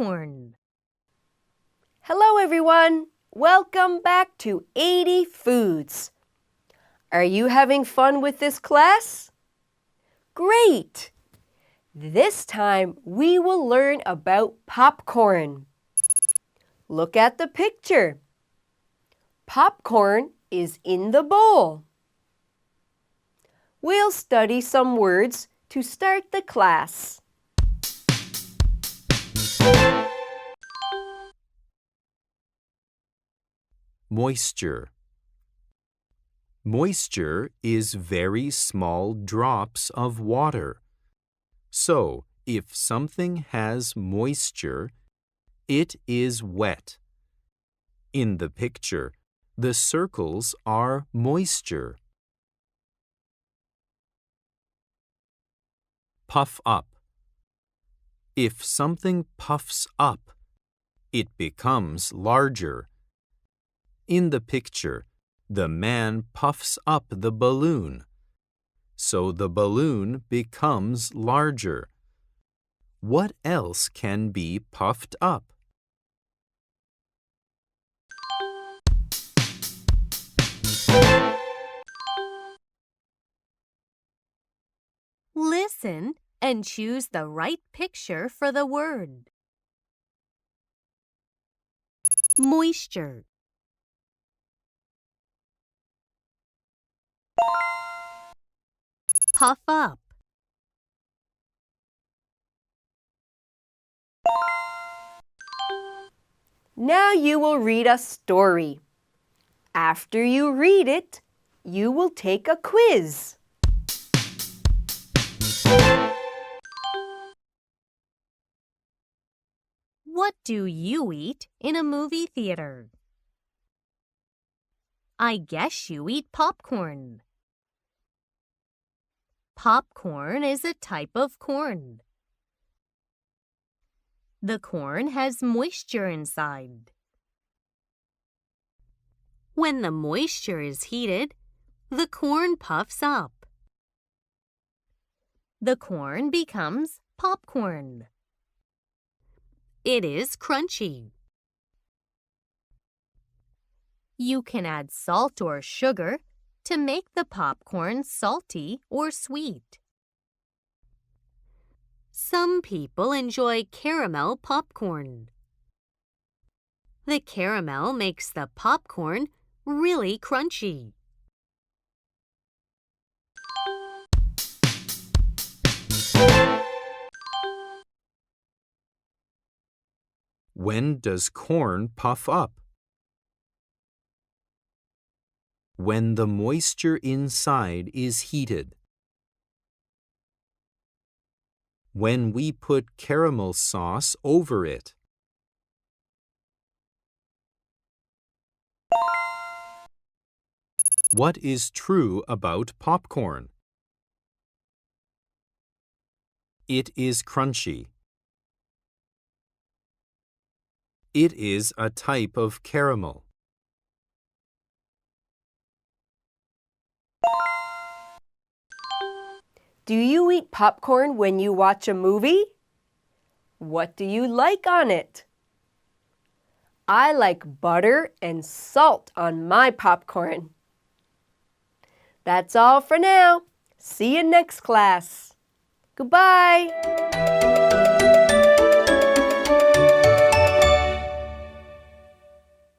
popcorn. Hello everyone! Welcome back to 80 Foods. Are you having fun with this class? Great! This time we will learn about popcorn. Look at the picture. Popcorn is in the bowl. We'll study some words to start the class. Moisture. Moisture is very small drops of water. So, if something has moisture, it is wet. In the picture, the circles are moisture. Puff up. If something puffs up, it becomes larger. In the picture, the man puffs up the balloon, so the balloon becomes larger. What else can be puffed up? Listen and choose the right picture for the word. Moisture. Puff up. Now you will read a story. After you read it, you will take a quiz. What do you eat in a movie theater? I guess you eat popcorn. Popcorn is a type of corn. The corn has moisture inside. When the moisture is heated, the corn puffs up. The corn becomes popcorn. It is crunchy. You can add salt or sugar to make the popcorn salty or sweet. Some people enjoy caramel popcorn. The caramel makes the popcorn really crunchy. When does corn puff up? When the moisture inside is heated. When we put caramel sauce over it. What is true about popcorn? It is crunchy. It is a type of caramel. Do you eat popcorn when you watch a movie? What do you like on it? I like butter and salt on my popcorn. That's all for now. See you next class. Goodbye.